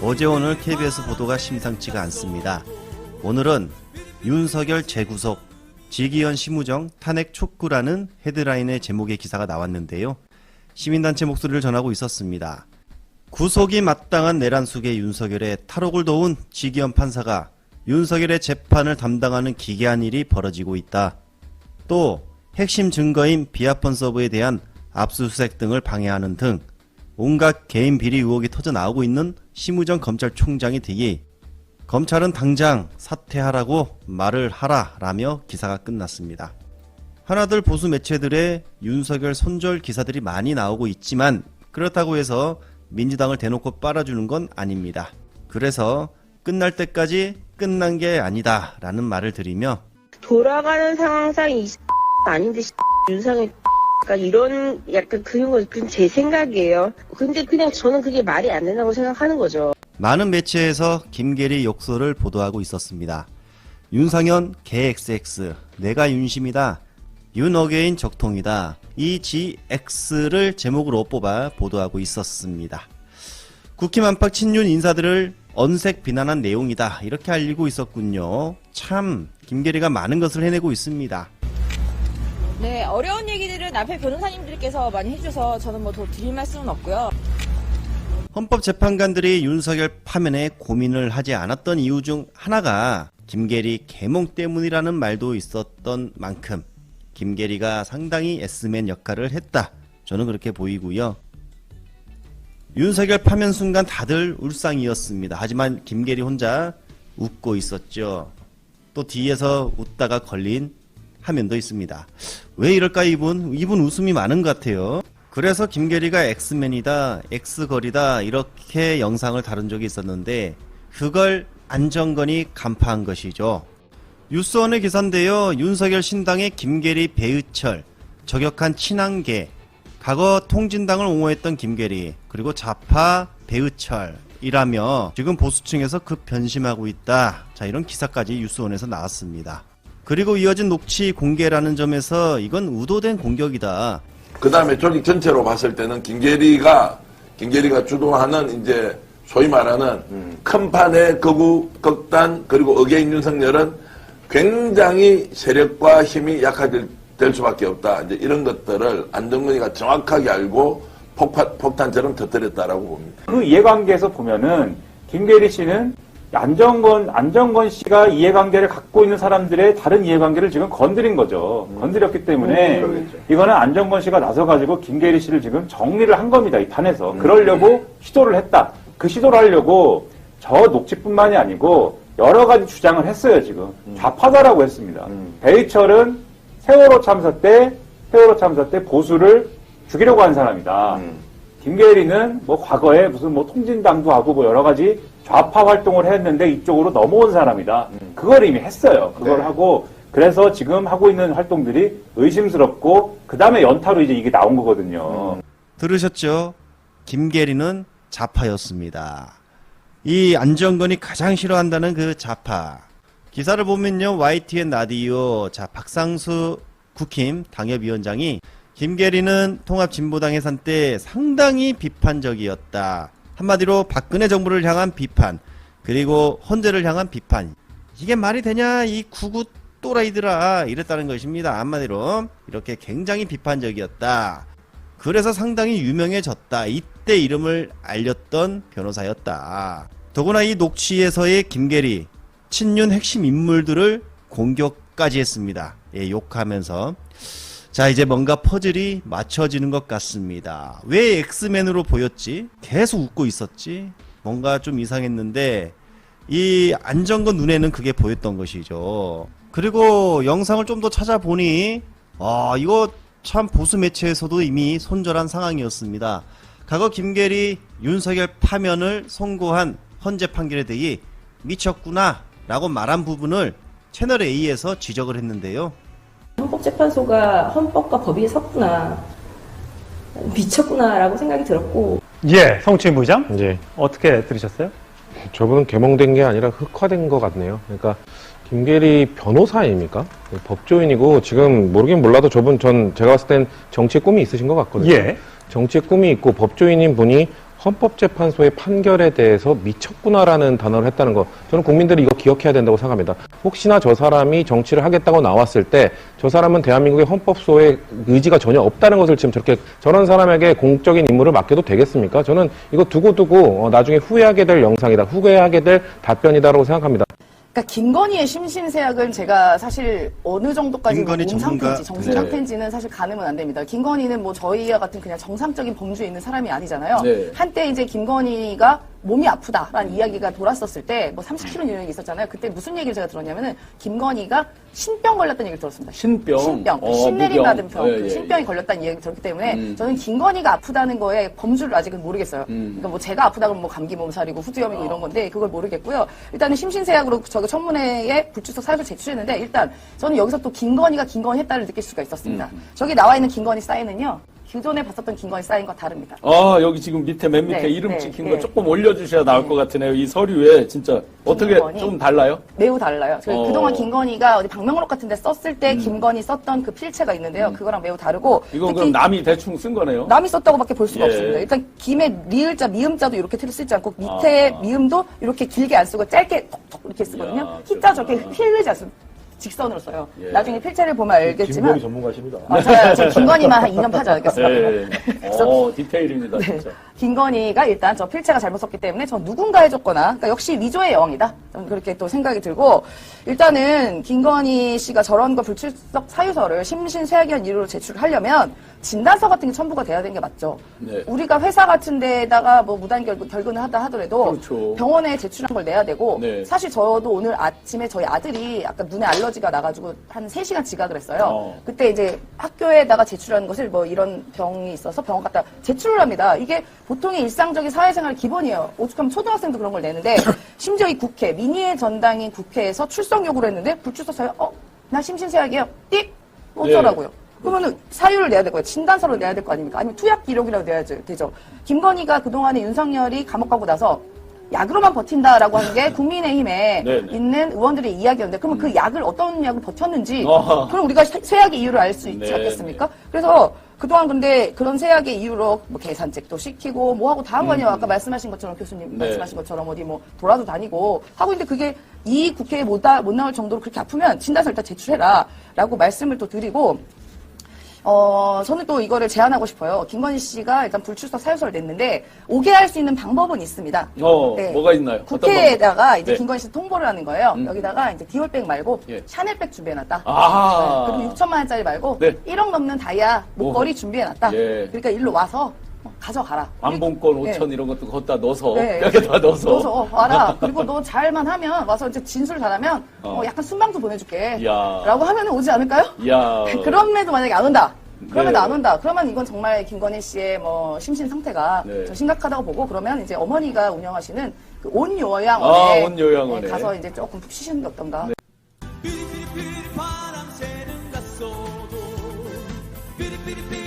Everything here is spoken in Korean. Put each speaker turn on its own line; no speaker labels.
어제 오늘 KBS 보도가 심상치가 않습니다. 오늘은 윤석열 재구속, 지기현 심우정 탄핵 촉구라는 헤드라인의 제목의 기사가 나왔는데요. 시민단체 목소리를 전하고 있었습니다. 구속이 마땅한 내란 속의 윤석열의 탈옥을 도운 지기현 판사가 윤석열의 재판을 담당하는 기괴한 일이 벌어지고 있다. 또 핵심 증거인 비아폰 서버에 대한 압수수색 등을 방해하는 등 온갖 개인 비리 의혹이 터져나오고 있는 심우정 검찰총장이 되기 검찰은 당장 사퇴하라고 말을 하라라며 기사가 끝났습니다. 하나둘 보수 매체들의 윤석열 손절 기사들이 많이 나오고 있지만 그렇다고 해서 민주당을 대놓고 빨아주는 건 아닙니다. 그래서 끝날 때까지 끝난 게 아니다 라는 말을 드리며
돌아가는 상황상 이 아닌데 윤석열 약간 이런 약간 그런 거 그건 제 생각이에요. 근데 그냥 저는 그게 말이 안 된다고 생각하는 거죠.
많은 매체에서 김계리 욕설을 보도하고 있었습니다. 윤상현 개XX 내가 윤심이다. 윤어게인 적통이다. 이 GX를 제목으로 뽑아 보도하고 있었습니다. 국힘 안팎 친윤 인사들을 언색 비난한 내용이다. 이렇게 알리고 있었군요. 참 김계리가 많은 것을 해내고 있습니다.
네, 어려운 얘기들은 앞에 변호사님들께서 많이 해주셔서 저는 뭐 더 드릴 말씀은 없고요.
헌법재판관들이 윤석열 파면에 고민을 하지 않았던 이유 중 하나가 김계리 계몽 때문이라는 말도 있었던 만큼 김계리가 상당히 S맨 역할을 했다. 저는 그렇게 보이고요. 윤석열 파면 순간 다들 울상이었습니다. 하지만 김계리 혼자 웃고 있었죠. 또 뒤에서 웃다가 걸린 화면도 있습니다. 왜 이럴까 이분 웃음이 많은 것 같아요. 그래서 김계리가 X맨이다, X걸이다 이렇게 영상을 다룬 적이 있었는데 그걸 안정건이 간파한 것이죠. 뉴스원의 기사인데요. 윤석열 신당의 김계리, 배의철, 저격한 친한계, 과거 통진당을 옹호했던 김계리, 그리고 좌파 배의철이라며 지금 보수층에서 급 변심하고 있다. 자, 이런 기사까지 뉴스원에서 나왔습니다. 그리고 이어진 녹취 공개라는 점에서 이건 의도된 공격이다.
그 다음에 조직 전체로 봤을 때는 김계리가 주도하는 이제 소위 말하는 큰 판의 극우, 극단, 그리고 어게인 윤석열은 굉장히 세력과 힘이 약화될 수밖에 없다. 이제 이런 것들을 안정근이가 정확하게 알고 폭탄처럼 터뜨렸다라고 봅니다.
그 이해관계에서 보면은 김계리 씨는 안정건 씨가 이해관계를 갖고 있는 사람들의 다른 이해관계를 지금 건드린 거죠. 건드렸기 때문에 이거는 안정건 씨가 나서가지고 김계리 씨를 지금 정리를 한 겁니다. 이 판에서. 그러려고 시도를 했다. 그 시도를 하려고 저 녹취뿐만이 아니고 여러 가지 주장을 했어요. 지금. 좌파다라고 했습니다. 배의철은 세월호 참사 때 보수를 죽이려고 한 사람이다. 김계리는 뭐 과거에 무슨 뭐 통진당도 하고 뭐 여러 가지 좌파 활동을 했는데 이쪽으로 넘어온 사람이다. 그걸 이미 했어요. 그걸 하고 그래서 지금 하고 있는 활동들이 의심스럽고 그 다음에 연타로 이제 이게 나온 거거든요.
들으셨죠? 김계리는 좌파였습니다. 이 안정건이 가장 싫어한다는 그 좌파. 기사를 보면요. YTN 라디오 박상수 국힘 당협위원장이 김계리는 통합진보당 해산 때 상당히 비판적이었다. 한마디로 박근혜 정부를 향한 비판, 그리고 헌재를 향한 비판. 이게 말이 되냐 이 구구 또라이들아 이랬다는 것입니다. 한마디로 이렇게 굉장히 비판적이었다. 그래서 상당히 유명해졌다. 이때 이름을 알렸던 변호사였다. 더구나 이 녹취에서의 김계리 친윤 핵심 인물들을 공격까지 했습니다. 예, 욕하면서. 자, 이제 뭔가 퍼즐이 맞춰지는 것 같습니다. 왜 엑스맨으로 보였지? 계속 웃고 있었지? 뭔가 좀 이상했는데 이 안정건 눈에는 그게 보였던 것이죠. 그리고 영상을 좀 더 찾아보니 이거 참 보수 매체에서도 이미 손절한 상황이었습니다. 과거 김계리 윤석열 파면을 선고한 헌재 판결에 대해 미쳤구나 라고 말한 부분을 채널A에서 지적을 했는데요.
헌법재판소가 헌법과 법이 섰구나, 미쳤구나 라고 생각이 들었고.
예, 성추인 부장?
예.
어떻게 들으셨어요?
저분은 개몽된 게 아니라 흑화된 것 같네요. 그러니까 김계리 변호사입니까? 법조인이고 지금 모르긴 몰라도 저분 제가 봤을 땐 정치의 꿈이 있으신 것 같거든요.
예.
정치의 꿈이 있고 법조인인 분이 헌법재판소의 판결에 대해서 미쳤구나라는 단어를 했다는 거, 저는 국민들이 이거 기억해야 된다고 생각합니다. 혹시나 저 사람이 정치를 하겠다고 나왔을 때 저 사람은 대한민국의 헌법소에 의지가 전혀 없다는 것을 지금 저렇게, 저런 사람에게 공적인 임무를 맡겨도 되겠습니까? 저는 이거 두고두고 나중에 후회하게 될 영상이다, 후회하게 될 답변이다라고 생각합니다.
그러니까 김건희의 심신세약은 제가 사실 어느 정도까지
김건희
몸
전문가.
상태인지 정신
네.
상태인지는 사실 가늠은 안 됩니다. 김건희는 뭐 저희와 같은 그냥 정상적인 범주에 있는 사람이 아니잖아요.
네.
한때 이제 김건희가 몸이 아프다라는 이야기가 돌았었을 때 뭐 30kg 이런 얘기 있었잖아요. 그때 무슨 얘기를 제가 들었냐면은 김건희가 신병 걸렸다는 얘기를 들었습니다.
신병?
신병.
어,
신내림 받은
무병.
병.
예,
그
예,
신병이
예.
걸렸다는 이야기를 들었기 때문에 저는 김건희가 아프다는 거에 범주를 아직은 모르겠어요. 그러니까 뭐 제가 아프다 그러면 뭐 감기 몸살이고 후두염이고 이런 건데 그걸 모르겠고요. 일단은 심신세약으로 저기 청문회에 불출석 사유를 제출했는데 일단 저는 여기서 또 김건희 했다를 느낄 수가 있었습니다. 저기 나와 있는 김건희 사인은요. 기존에 봤었던 김건희 사인과 다릅니다.
아, 여기 지금 밑에 맨 밑에
네,
이름
네,
찍힌
네.
거 조금 올려주셔야 나올 것 같으네요. 이 서류에 진짜 어떻게
김건희.
좀 달라요?
매우 달라요. 그동안 김건희가 어디 방명록 같은 데 썼을 때 김건희 썼던 그 필체가 있는데요. 그거랑 매우 다르고
이건
특히
그럼 남이 대충 쓴 거네요?
남이 썼다고밖에 볼 수가
예.
없습니다. 일단 김의 리을자, 미음자도 이렇게 틀을 쓰지 않고 밑에 미음도 이렇게 길게 안 쓰고 짧게 톡톡 이렇게 쓰거든요.
이야,
희자 저렇게 휘르지 않습니다. 직선으로 써요.
예.
나중에 필체를 보면 알겠지만
전문가십니다.
맞아요. 저 김건희만 한 2년 파지 않겠습니까?
네. 디테일입니다, 진짜.
김건희가 일단 저 필체가 잘못 썼기 때문에 저 누군가 해줬거나, 그러니까 역시 위조의 여왕이다. 저는 그렇게 또 생각이 들고, 일단은 김건희 씨가 저런 거 불출석 사유서를 심신세약이한 이유로 제출하려면 진단서 같은 게 첨부가 돼야 되는 게 맞죠.
네.
우리가 회사 같은 데다가 뭐 무단 결근을 하다 하더라도
그렇죠.
병원에 제출한 걸 내야 되고,
네.
사실 저도 오늘 아침에 저희 아들이 약간 눈에 알러지가 나가지고 한 3시간 지각을 했어요. 그때 이제 학교에다가 제출하는 것을 뭐 이런 병이 있어서 병원 갔다 제출을 합니다. 이게 보통의 일상적인 사회생활 기본이에요. 오죽하면 초등학생도 그런 걸 내는데 심지어 이 국회, 민의의 전당인 국회에서 출석 요구를 했는데 불출석 사유, 나 심신세약이에요. 띡! 어쩌라고요. 그러면은 사유를 내야 될 거예요. 진단서를 내야 될 거 아닙니까? 아니면 투약 기록이라도 내야 되죠. 김건희가 그동안에 윤석열이 감옥 가고 나서 약으로만 버틴다라고 하는 게 국민의힘에
네네.
있는 의원들의 이야기였는데 그러면 그 약을 어떤 약을 버텼는지
어허.
그럼 우리가 세약의 이유를 알 수 있지
네네.
않겠습니까? 그래서 그동안 근데 그런 세약의 이유로 뭐 계산책도 시키고 뭐 하고 다 한 거 아니에요. 아까 말씀하신 것처럼 교수님
네.
말씀하신 것처럼 어디 뭐 돌아도 다니고 하고 있는데 그게 이 국회에 못 나올 정도로 그렇게 아프면 진단서 일단 제출해라 라고 말씀을 또 드리고 저는 또 이거를 제안하고 싶어요. 김건희 씨가 일단 불출석 사유서를 냈는데 오게 할 수 있는 방법은 있습니다. 네.
뭐가 있나요? 어떤
국회에다가 이제
네.
김건희 씨 통보를 하는 거예요. 여기다가 이제 디올백 말고
예.
샤넬백 준비해놨다.
아하.
그리고 6천만 원짜리 말고
네.
1억 넘는 다이아 목걸이 준비해놨다.
예.
그러니까 일로 와서 가져가라.
왕복권
네.
5천 이런 것도 거기다 넣어서
네.
벽에다 넣어서
와라. 그리고 너 잘만 하면 와서 이제 진술 잘하면 약간 순방도 보내줄게.
이야.
라고 하면 오지 않을까요?
이야.
그럼에도 만약에 안 온다. 그럼에도
네.
안 온다. 그러면 이건 정말 김건희 씨의 뭐 심신 상태가
네.
좀 심각하다고 보고 그러면 이제 어머니가 운영하시는 그 온 요양원에
온 요양원에.
가서 이제 조금 푹 쉬시는 게 어떤가.
네.
바람 새는 갔어도 삐리삐리삐리